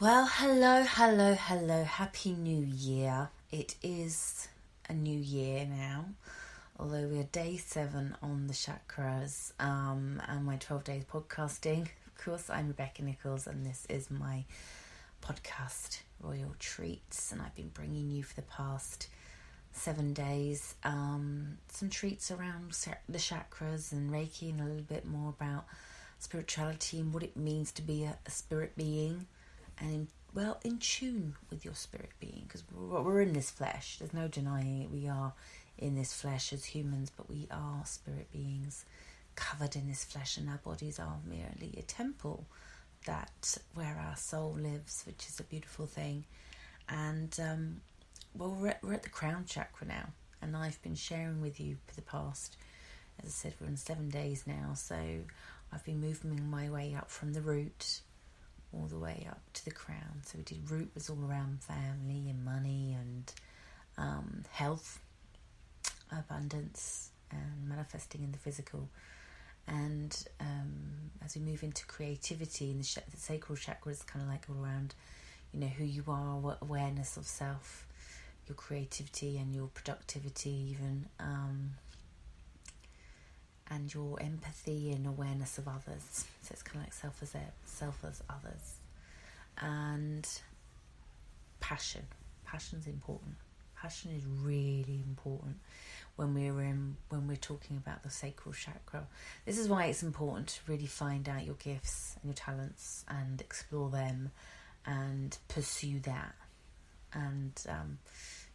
Well, hello. Happy New Year. It is a new year now, although we are day 7 on the chakras and my 12 days podcasting. Of course, I'm Rebecca Nichols and this is my podcast, Royal Treats, and I've been bringing you for the past 7 days some treats around the chakras and Reiki and a little bit more about spirituality and what it means to be a spirit being. And in tune with your spirit being, because we're in this flesh. There's no denying it. We are in this flesh as humans, but we are spirit beings covered in this flesh, and our bodies are merely a temple that where our soul lives, which is a beautiful thing. And we're at the Crown Chakra now, and I've been sharing with you for the past, as I said, we're in 7 days now. So I've been moving my way up from the root all the way up to the crown. So we did root was all around family and money and health, abundance, and manifesting in the physical. And as we move into creativity, the sacral chakra is kind of like all around, who you are, what awareness of self, your creativity and your productivity even, and your empathy and awareness of others. So it's kind of like self as others. And passion. Passion's important. Passion is really important when we're talking about the sacral chakra. This is why it's important to really find out your gifts and your talents and explore them and pursue that. And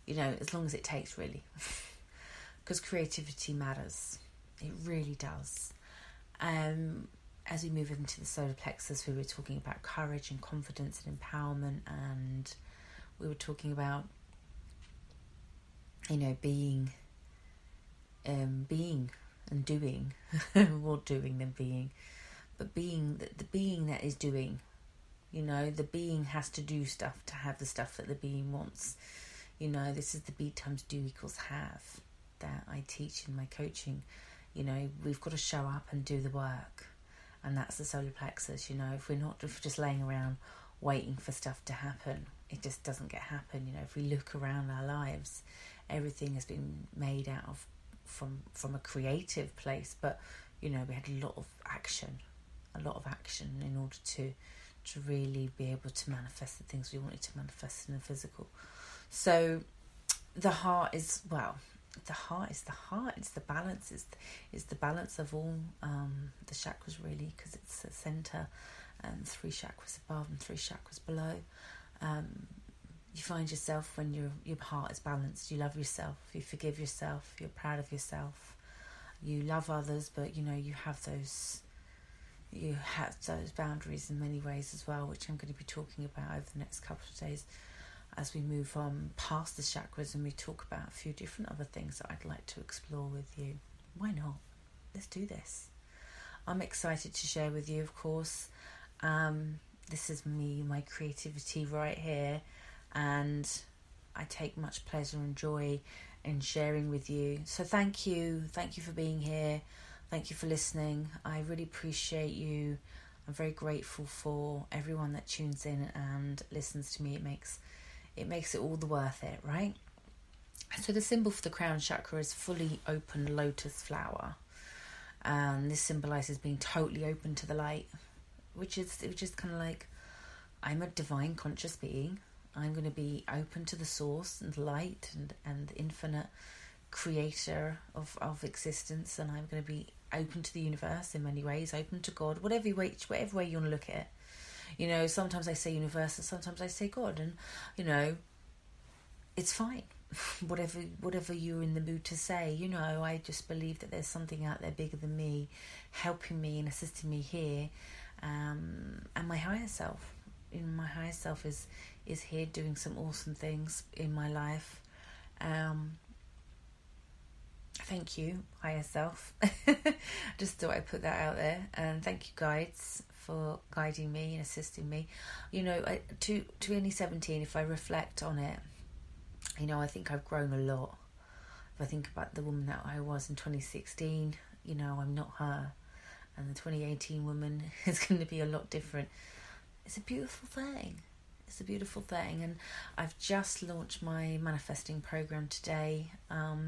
as long as it takes, really. Because creativity matters. It really does. As we move into the solar plexus, we were talking about courage and confidence and empowerment, and we were talking about, being and doing, more doing than being, but being the being that is doing. The being has to do stuff to have the stuff that the being wants. This is the be times do equals have that I teach in my coaching. We've got to show up and do the work. And that's the solar plexus, if we're just laying around waiting for stuff to happen, it just doesn't happen. If we look around our lives, everything has been made out of from a creative place, but we had a lot of action in order to really be able to manifest the things we wanted to manifest in the physical. So the heart is the heart. It's the balance. It's the balance of all the chakras, really, because it's the center, and 3 chakras above and 3 chakras below. You find yourself when your heart is balanced. You love yourself. You forgive yourself. You're proud of yourself. You love others, but you have those boundaries in many ways as well, which I'm going to be talking about over the next couple of days, as we move on past the chakras and we talk about a few different other things that I'd like to explore with you. Why not? Let's do this. I'm excited to share with you, of course. This is me, my creativity right here, and I take much pleasure and joy in sharing with you. So thank you for being here. Thank you for listening. I really appreciate you. I'm very grateful for everyone that tunes in and listens to me. It makes it all the worth it, right? So the symbol for the crown chakra is fully open lotus flower. And this symbolises being totally open to the light, which is kind of like, I'm a divine conscious being. I'm going to be open to the source and the light and the infinite creator of existence. And I'm going to be open to the universe in many ways, open to God, whatever way you want to look at it. Sometimes I say universe and sometimes I say God, and it's fine. whatever you're in the mood to say. I just believe that there's something out there bigger than me, helping me and assisting me here, and my higher self. My higher self is here doing some awesome things in my life. Thank you, higher self. Just thought I'd put that out there, and thank you, guides, for guiding me and assisting me. 2017, if I reflect on it, I think I've grown a lot. If I think about the woman that I was in 2016, I'm not her. And the 2018 woman is going to be a lot different. It's a beautiful thing. It's a beautiful thing. And I've just launched my manifesting program today.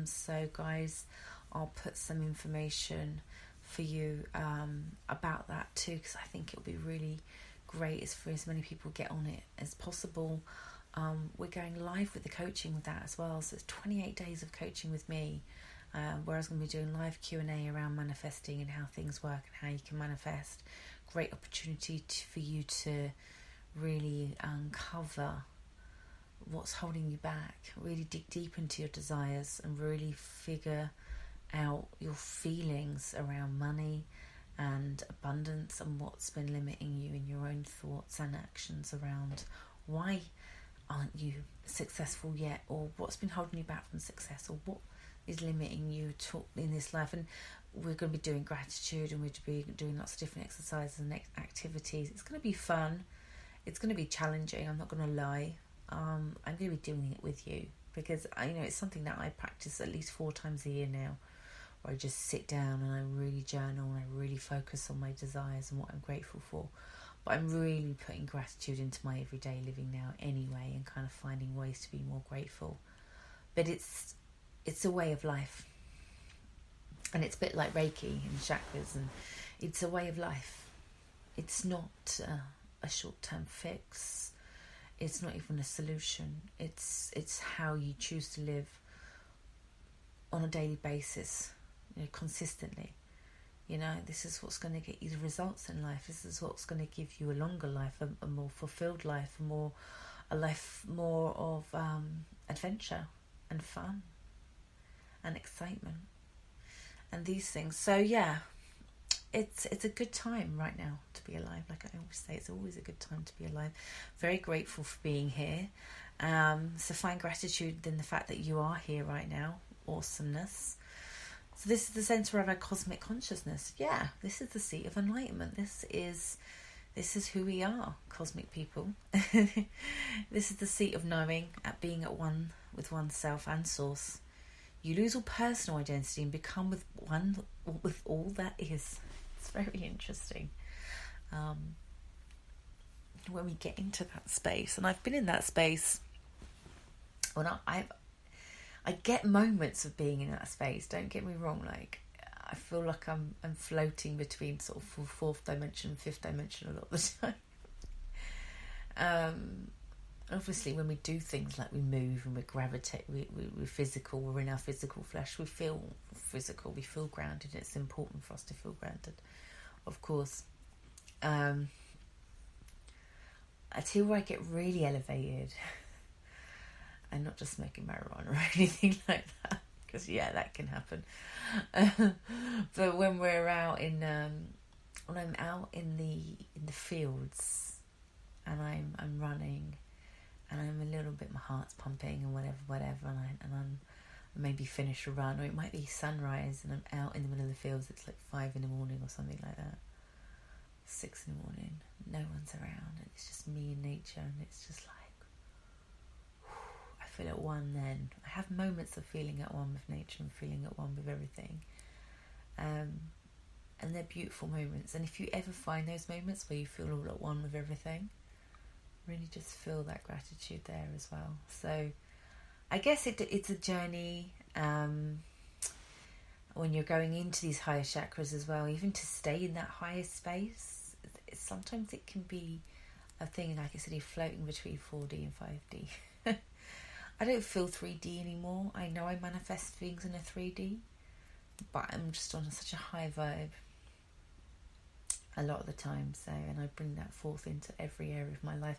So guys, I'll put some information for you about that too, because I think it'll be really great as for as many people get on it as possible. We're going live with the coaching with that as well. So it's 28 days of coaching with me, where I was going to be doing live Q&A around manifesting and how things work and how you can manifest. Great opportunity for you to really uncover what's holding you back, really dig deep into your desires and really figure out your feelings around money and abundance and what's been limiting you in your own thoughts and actions around why aren't you successful yet, or what's been holding you back from success, or what is limiting you in this life. And we're going to be doing gratitude, and we're going to be doing lots of different exercises and activities. It's going to be fun. It's going to be challenging, I'm not going to lie. I'm going to be doing it with you because it's something that I practice at least 4 times a year now, where I just sit down and I really journal and I really focus on my desires and what I'm grateful for. But I'm really putting gratitude into my everyday living now anyway, and kind of finding ways to be more grateful. But it's a way of life, and it's a bit like Reiki and chakras, and it's a way of life. It's not a short-term fix. It's not even a solution. It's how you choose to live on a daily basis, consistently. This is what's going to get you the results in life. This is what's going to give you a longer life, a more fulfilled life, a life more of adventure and fun and excitement and these things. So yeah, it's a good time right now to be alive. Like I always say, it's always a good time to be alive. Very grateful for being here. So find gratitude in the fact that you are here right now. Awesomeness. So this is the center of our cosmic consciousness. Yeah, this is the seat of enlightenment. This is who we are, cosmic people. This is the seat of knowing, at being at one with oneself and source. You lose all personal identity and become one with all that is. It's very interesting. When we get into that space, and I've been in that space. Well, I get moments of being in that space. Don't get me wrong. Like I feel like I'm floating between sort of fourth dimension and fifth dimension a lot of the time. Obviously, when we do things like we move and we gravitate, we're physical. We're in our physical flesh. We feel physical. We feel grounded. It's important for us to feel grounded, of course. I tell you where I get really elevated. And not just smoking marijuana or anything like that, because that can happen. But when we're out when I'm out in the fields, and I'm running, and I'm a little bit, my heart's pumping and whatever, and I'm maybe finish a run, or it might be sunrise, and I'm out in the middle of the fields. It's like 5 a.m. or something like that, 6 a.m. No one's around, and it's just me and nature, and it's just like. Feel at one then. I have moments of feeling at one with nature and feeling at one with everything. And they're beautiful moments. And if you ever find those moments where you feel all at one with everything, really just feel that gratitude there as well. So I guess it's a journey when you're going into these higher chakras as well, even to stay in that higher space. Sometimes it can be a thing, like I said, you're floating between 4D and 5D. I don't feel 3D anymore. I know I manifest things in a 3D, but I'm just on such a high vibe a lot of the time. So, and I bring that forth into every area of my life,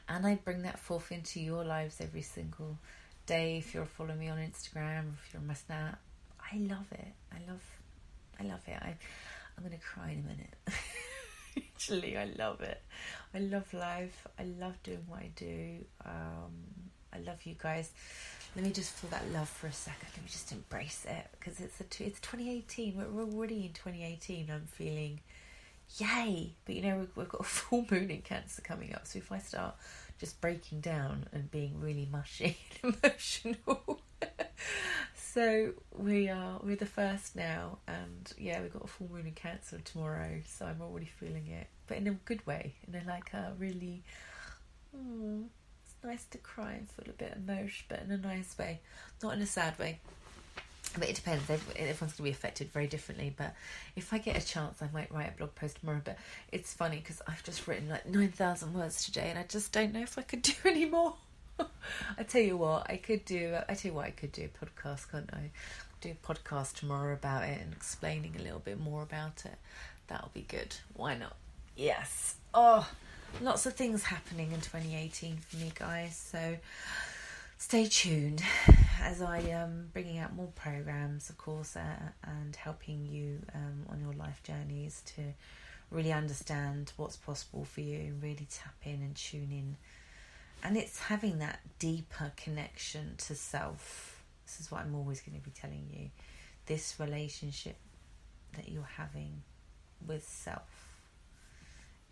and I bring that forth into your lives every single day. If you're following me on Instagram, or if you're on my Snap, I love it. I love it. I'm gonna cry in a minute. Actually, I love it. I love life. I love doing what I do. I love you guys. Let me just feel that love for a second. Let me just embrace it, because it's 2018. We're already in 2018. I'm feeling yay. But we've got a full moon in Cancer coming up. So if I start just breaking down and being really mushy and emotional, so we're the first now, and we've got a full moon in Cancer tomorrow. So I'm already feeling it, but in a good way, in a really It's nice to cry and feel a bit emotional, but in a nice way, not in a sad way. But it depends. Everyone's going to be affected very differently. But if I get a chance, I might write a blog post tomorrow. But it's funny because I've just written like 9,000 words today, and I just don't know if I could do any more. I tell you what, I could do a podcast, can't I? Do a podcast tomorrow about it and explaining a little bit more about it. That'll be good. Why not? Yes. Oh, lots of things happening in 2018 for me, guys. So stay tuned as I am bringing out more programs, of course, and helping you on your life journeys to really understand what's possible for you and really tap in and tune in. And it's having that deeper connection to self. This is what I'm always going to be telling you. This relationship that you're having with self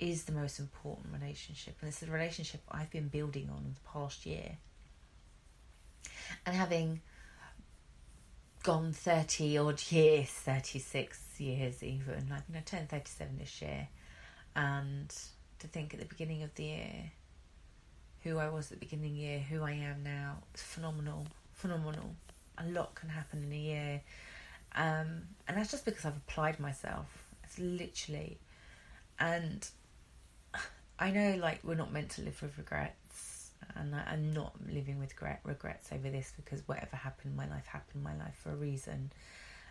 is the most important relationship. And it's the relationship I've been building on in the past year. And having gone 30 odd years, 36 years even, I turned 37 this year, and to think at the beginning of the year, who I was at the beginning of the year, who I am now, it's phenomenal. A lot can happen in a year, and that's just because I've applied myself. It's literally, and I know like we're not meant to live with regrets, and I'm not living with regrets over this, because whatever happened in my life for a reason,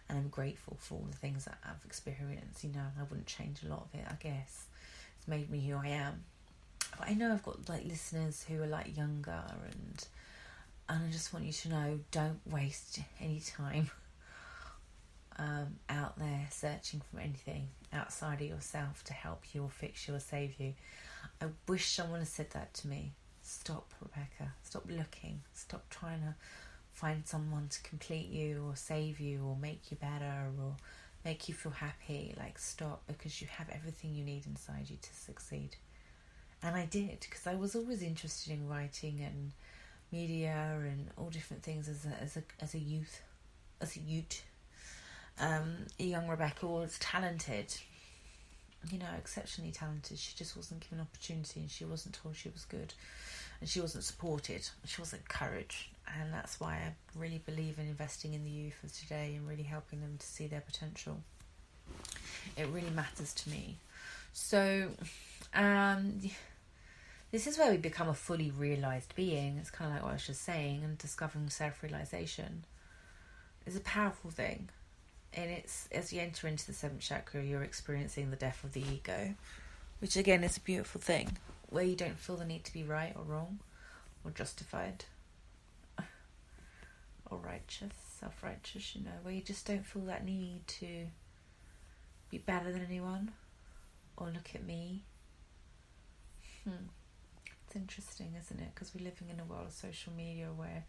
and I'm grateful for all the things that I've experienced. I wouldn't change a lot of it, I guess. It's made me who I am. But I know I've got like listeners who are like younger, and I just want you to know, don't waste any time out there searching for anything outside of yourself to help you or fix you or save you. I wish someone had said that to me. Stop, Rebecca. Stop looking. Stop trying to find someone to complete you or save you or make you better or make you feel happy. Like, stop, because you have everything you need inside you to succeed. And I did, because I was always interested in writing and media and all different things as a youth. Young Rebecca was talented, exceptionally talented. She just wasn't given opportunity, and she wasn't told she was good, and she wasn't supported, she wasn't encouraged. And that's why I really believe in investing in the youth of today and really helping them to see their potential. It really matters to me. So this is where we become a fully realised being. It's kind of like what I was just saying, and discovering self-realisation is a powerful thing. And it's, as you enter into the 7th chakra, you're experiencing the death of the ego, which again is a beautiful thing, where you don't feel the need to be right or wrong or justified or righteous, self-righteous, where you just don't feel that need to be better than anyone or look at me. It's interesting, isn't it? Because we're living in a world of social media where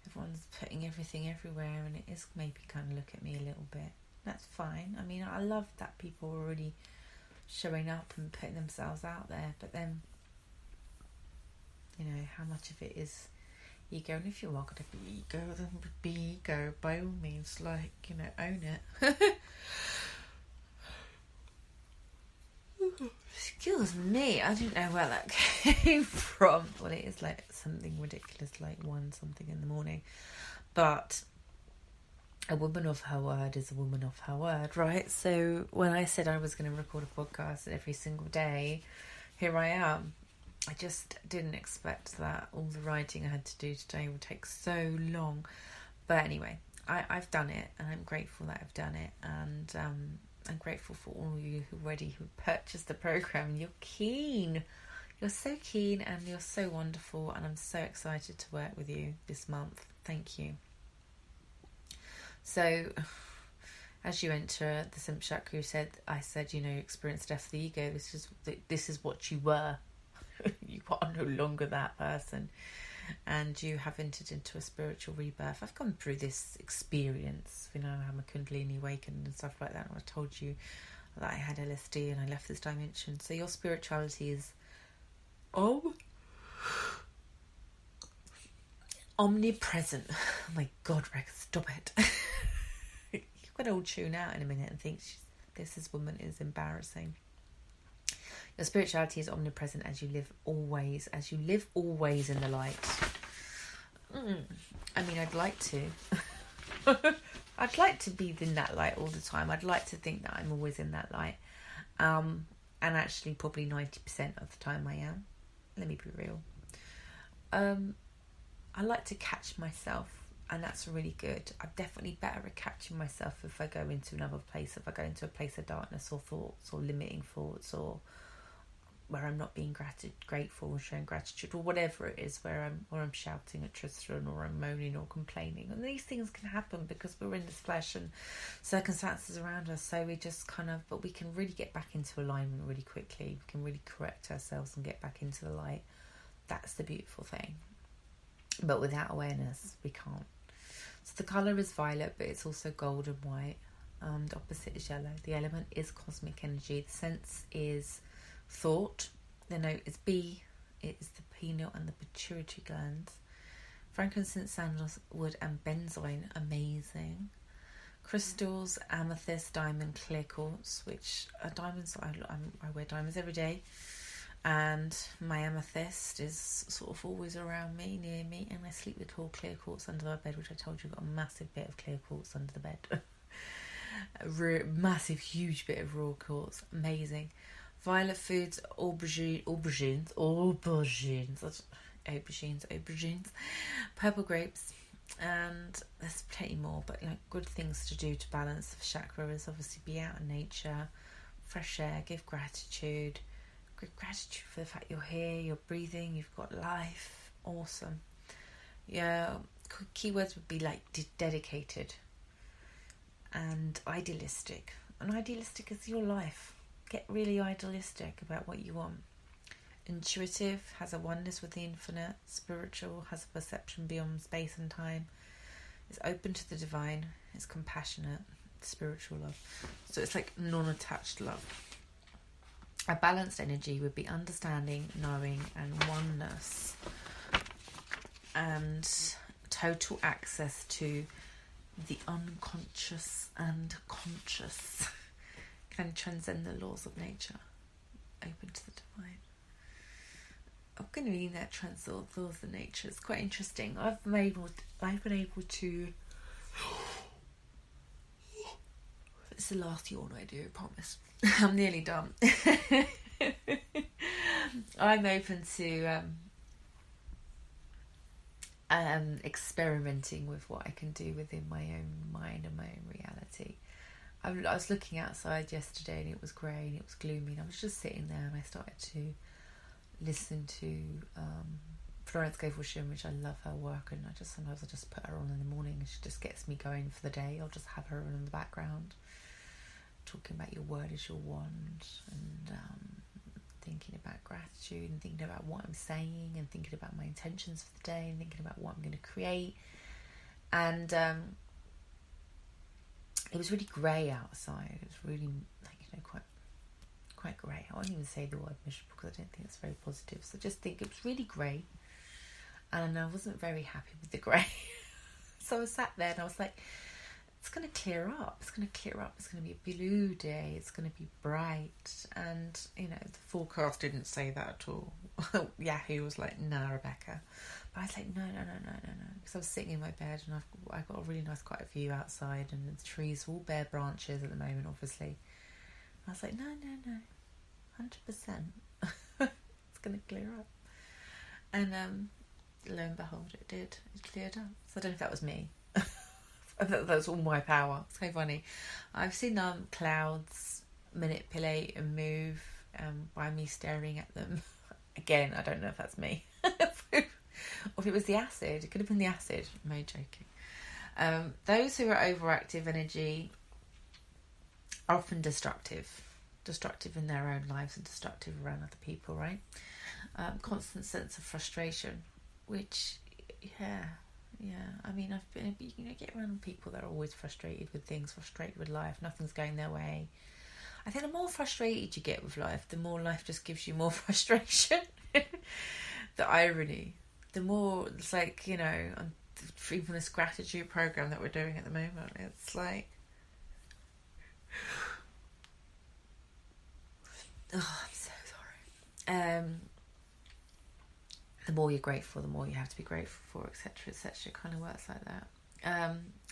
everyone's putting everything everywhere, and it is maybe kind of look at me a little bit. That's fine. I mean, I love that people are already showing up and putting themselves out there, but then, how much of it is ego? And if you are going to be ego, then be ego by all means, own it. Excuse me, I don't know where that came from. Well, it is like something ridiculous, like 1 something in the morning. But a woman of her word is a woman of her word, right? So when I said I was going to record a podcast every single day, here I am. I just didn't expect that all the writing I had to do today would take so long. But anyway, I've done it, and I'm grateful that I've done it. And I'm grateful for all of you who purchased the program. You're keen. You're so keen, and you're so wonderful, and I'm so excited to work with you this month. Thank you. So, as you enter the 7th chakra, I said, experience death of the ego. This is what you were. You are no longer that person, and you have entered into a spiritual rebirth. I've gone through this experience, I'm a Kundalini awakened and stuff like that, and I told you that I had LSD and I left this dimension. So your spirituality is omnipresent. Oh my God, Rex, stop it. You're going to all tune out in a minute and think this woman is embarrassing. Your spirituality is omnipresent as you live always in the light. I mean, I'd like to. I'd like to be in that light all the time. I'd like to think that I'm always in that light. And actually probably 90% of the time I am. Let me be real. I like to catch myself, and that's really good. I'm definitely better at catching myself if I go into another place, if I go into a place of darkness or thoughts or limiting thoughts, or where I'm not being grateful or showing gratitude, or whatever it is, where I'm shouting at Tristan, or I'm moaning or complaining. And these things can happen because we're in this flesh and circumstances around us. So we just but we can really get back into alignment really quickly. We can really correct ourselves and get back into the light. That's the beautiful thing. But without awareness, we can't. So the colour is violet, but it's also gold and white. The opposite is yellow. The element is cosmic energy. The sense is thought. The note is B. It is the pineal and the pituitary glands. Frankincense, sandalwood and benzoin, amazing. Crystals, amethyst, diamond, clear quartz, which are diamonds. I wear diamonds every day. And my amethyst is sort of always around me, near me, and I sleep with all clear quartz under my bed, which I told you got a massive bit of clear quartz under the bed. A massive, huge bit of raw quartz. Amazing. Violet foods, aubergines, purple grapes, and there's plenty more, but good things to do to balance the chakra is obviously be out in nature, fresh air, give gratitude. Gratitude for the fact you're here, you're breathing, you've got life. Awesome. Yeah, keywords would be like dedicated and idealistic. And idealistic is your life. Get really idealistic about what you want. Intuitive has a oneness with the infinite. Spiritual has a perception beyond space and time. It's open to the divine. It's compassionate. Spiritual love. So it's like non-attached love. A balanced energy would be understanding, knowing, and oneness, and total access to the unconscious and conscious. Can transcend the laws of nature, open to the divine. I'm going to mean that transcend the laws of nature. It's quite interesting. I've been able to. It's the last yawn I do, I promise. I'm nearly done. I'm open to experimenting with what I can do within my own mind and my own reality. I was looking outside yesterday and it was grey and it was gloomy, and I was just sitting there and I started to listen to Florence Scovel-Shinn, which I love her work, and sometimes I just put her on in the morning and she just gets me going for the day. I'll just have her on in the background, talking about your word is your wand, and thinking about gratitude and thinking about what I'm saying and thinking about my intentions for the day and thinking about what I'm going to create. And it was really grey outside. It was really quite grey. I won't even say the word miserable because I don't think it's very positive. So just think it was really grey, and I wasn't very happy with the grey. So I sat there and I was like, it's going to clear up. It's going to clear up. It's going to be a blue day. It's going to be bright. And, the forecast didn't say that at all. Yahoo was like, nah, Rebecca. But I was like, no. Because I was sitting in my bed and I've got a really nice quiet view outside, and the trees are all bare branches at the moment, obviously. I was like, no, 100%. It's going to clear up. And lo and behold, it did. It cleared up. So I don't know if that was me. That was all my power. It's so funny. I've seen clouds manipulate and move by me staring at them. Again, I don't know if that's me. Or if it was the acid. It could have been the acid. I'm only joking. Those who are overactive energy are often destructive in their own lives and destructive around other people, right? Constant sense of frustration, which, yeah. I mean, I've been, get around people that are always frustrated with things, frustrated with life, nothing's going their way. I think the more frustrated you get with life, the more life just gives you more frustration. The irony. The more, it's like, even this gratitude program that we're doing at the moment, it's like, oh, I'm so sorry. the more you're grateful, the more you have to be grateful for, etc., etc. It kind of works like that.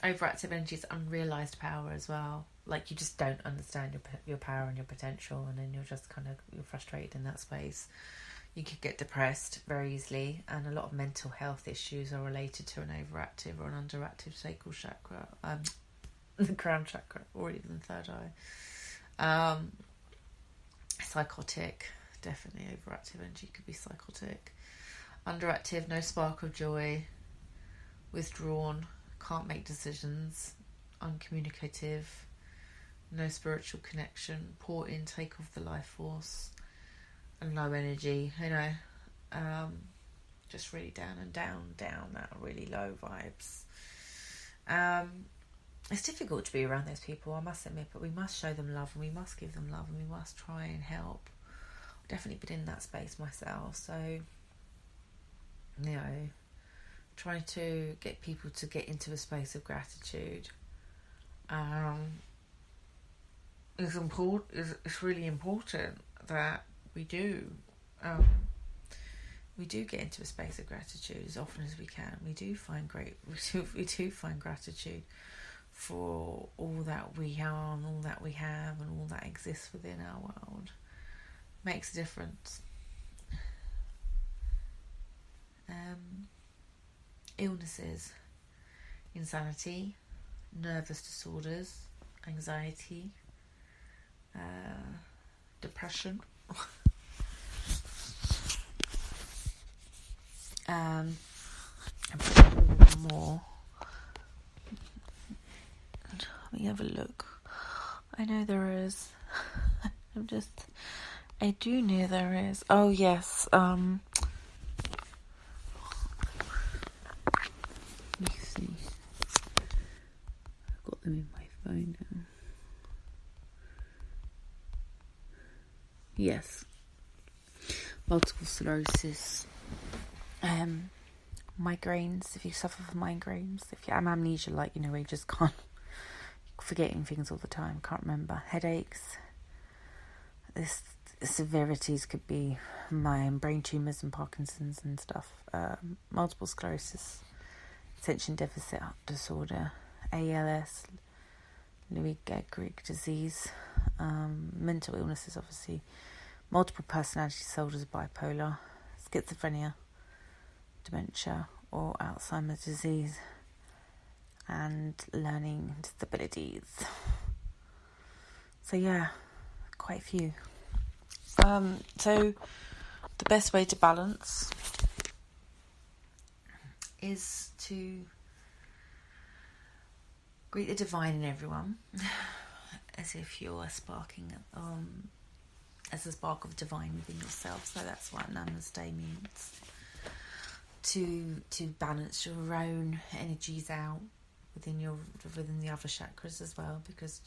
Overactive energy is unrealised power as well. Like, you just don't understand your power and your potential, and then you're frustrated in that space. You could get depressed very easily, and a lot of mental health issues are related to an overactive or an underactive sacral chakra, the crown chakra, or even the third eye. Psychotic, definitely overactive energy could be psychotic. Underactive, no spark of joy, withdrawn, can't make decisions, uncommunicative, no spiritual connection, poor intake of the life force, and low energy, just really down, that really low vibes. It's difficult to be around those people, I must admit, but we must show them love, and we must give them love, and we must try and help. I've definitely been in that space myself, so trying to get people to get into a space of gratitude is important. It's really important that we do get into a space of gratitude as often as we can. We do find gratitude for all that we are and all that we have and all that exists within our world. Makes a difference. Illnesses, insanity, nervous disorders, anxiety, depression, more. Let me have a look. I know there is. I do know there is. Oh yes. Let me see. I've got them in my phone now. Yes. Multiple sclerosis. Migraines, if you suffer from migraines. If you have amnesia, where you just can't, forgetting things all the time, can't remember. Headaches. This severities could be brain tumours and Parkinson's and stuff. Multiple sclerosis, attention deficit disorder, ALS, Lou Gehrig disease, mental illnesses, obviously, multiple personality disorders, bipolar, schizophrenia, dementia or Alzheimer's disease, and learning disabilities. So quite a few. So the best way to balance is to greet the divine in everyone, as if you're sparking as a spark of divine within yourself. So that's what Namaste means. To balance your own energies out within the other chakras as well, because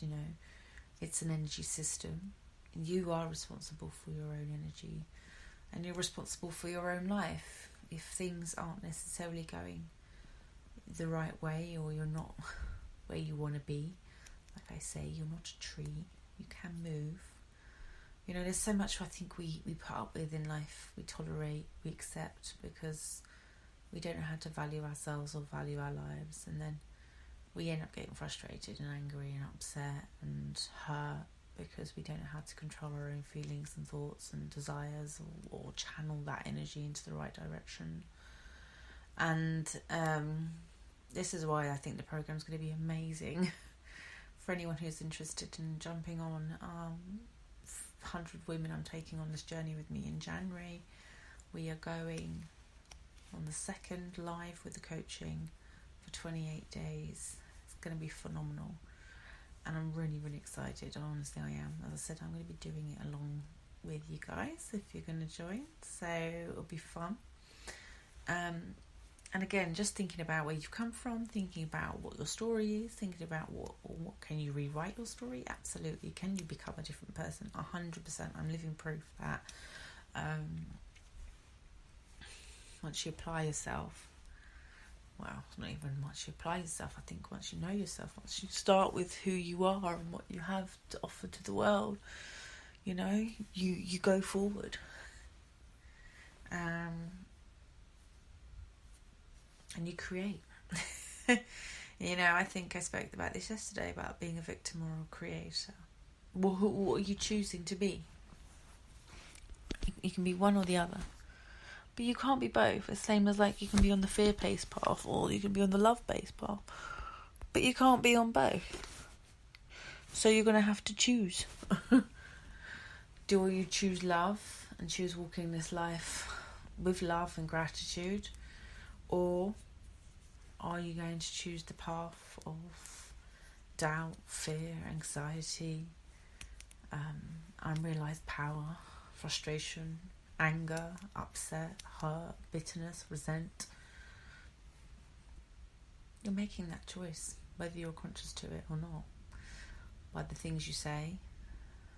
it's an energy system. You are responsible for your own energy, and you're responsible for your own life. If things aren't necessarily going the right way, or you're not where you want to be, like I say, you're not a tree, you can move. There's so much I think we put up with in life, we tolerate, we accept, because we don't know how to value ourselves or value our lives, and then we end up getting frustrated and angry and upset and hurt because we don't know how to control our own feelings and thoughts and desires, or channel that energy into the right direction. And this is why I think the program's going to be amazing for anyone who's interested in jumping on. 100 women I'm taking on this journey with me in January. We are going on the 2nd live with the coaching for 28 days. It's going to be phenomenal, and I'm really, really excited. Honestly, I am. As I said, I'm going to be doing it along with you guys if you're going to join, so it'll be fun. And again, just thinking about where you've come from, thinking about what your story is, thinking about what can you rewrite your story? Absolutely. Can you become a different person? 100%. I'm living proof that once you apply yourself, well, it's not even once you apply yourself, I think once you know yourself, once you start with who you are and what you have to offer to the world, you go forward. And you create. I think I spoke about this yesterday, about being a victim or a creator. What are you choosing to be? You can be one or the other. But you can't be both. It's the same as you can be on the fear-based path or you can be on the love-based path. But you can't be on both. So you're going to have to choose. Do you choose love and choose walking this life with love and gratitude? Or are you going to choose the path of doubt, fear, anxiety, unrealised power, frustration, anger, upset, hurt, bitterness, resent? You're making that choice, whether you're conscious to it or not, by the things you say,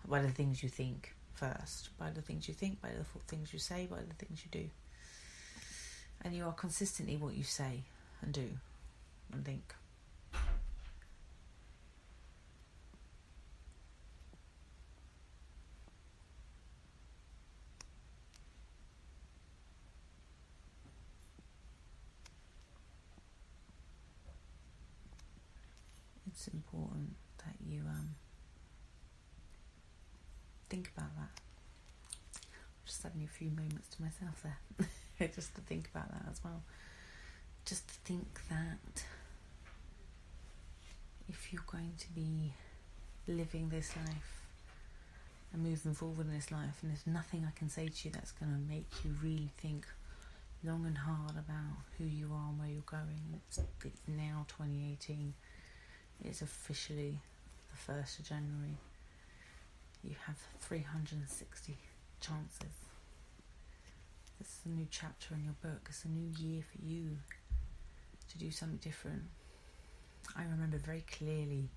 by the things you think first, by the things you think, by the things you say, by the things you do. And you are consistently what you say and do and think. It's important that you think about that. Just having a few moments to myself there. Just to think about that as well. Just to think that if you're going to be living this life and moving forward in this life, and there's nothing I can say to you that's going to make you really think long and hard about who you are and where you're going. It's now 2018. It's officially the 1st of January. You have 360 chances. This is a new chapter in your book. It's a new year for you to do something different. I remember very clearly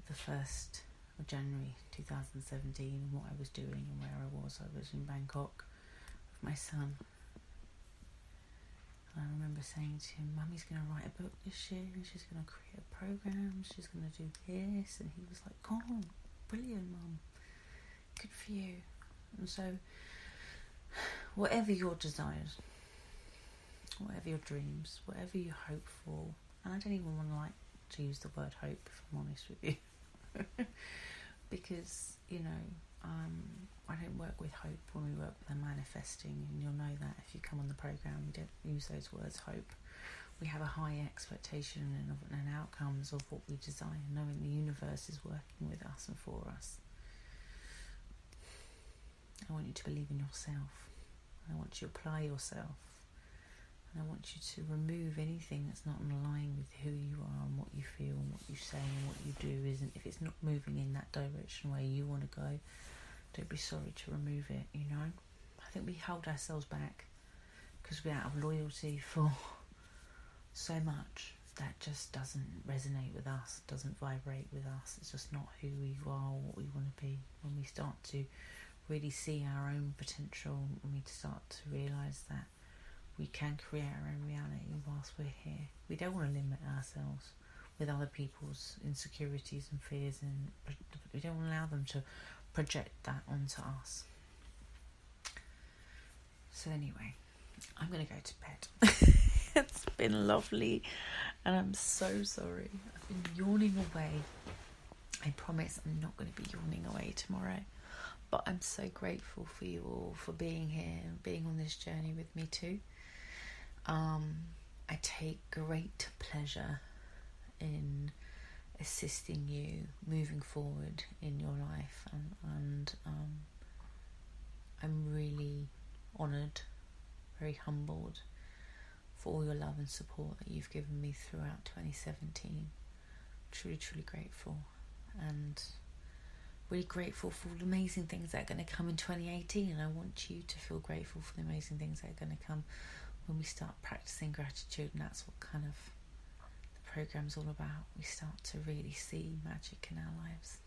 the 1st of January 2017, what I was doing and where I was. I was in Bangkok with my son. And I remember saying to him, Mummy's going to write a book this year and she's going to create a program, she's going to do this. And he was like, oh, brilliant, Mum. Good for you. And so, whatever your desires, whatever your dreams, whatever you hope for, and I don't even want to use the word hope, if I'm honest with you, because, I don't work with hope when we work with the manifesting, and you'll know that if you come on the program, we don't use those words hope. We have a high expectation and outcomes of what we desire, knowing the universe is working with us and for us. I want you to believe in yourself. I want you to apply yourself. And I want you to remove anything that's not in line with who you are and what you feel and what you say and what you do. If it's not moving in that direction where you want to go, don't be sorry to remove it, I think we hold ourselves back because we're out of loyalty for so much that just doesn't resonate with us, doesn't vibrate with us. It's just not who we are or what we want to be. When we start to really see our own potential, and we start to realise that we can create our own reality whilst we're here. We don't want to limit ourselves with other people's insecurities and fears, and we don't want to allow them to project that onto us. So anyway, I'm going to go to bed. It's been lovely, and I'm so sorry. I've been yawning away. I promise I'm not going to be yawning away tomorrow. But I'm so grateful for you all for being here and being on this journey with me too. I take great pleasure in assisting you moving forward in your life, and I'm really honoured, very humbled for all your love and support that you've given me throughout 2017. Truly, truly grateful, and really grateful for all the amazing things that are going to come in 2018, and I want you to feel grateful for the amazing things that are going to come when we start practicing gratitude, and that's what kind of the program's all about. We start to really see magic in our lives.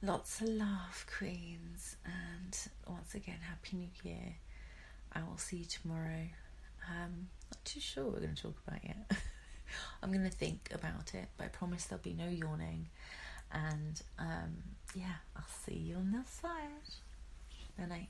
Lots of love, Queens, and once again, Happy New Year. I will see you tomorrow. Not too sure what we're going to talk about yet. I'm going to think about it, but I promise there'll be no yawning. And I'll see you on the other side. Good night.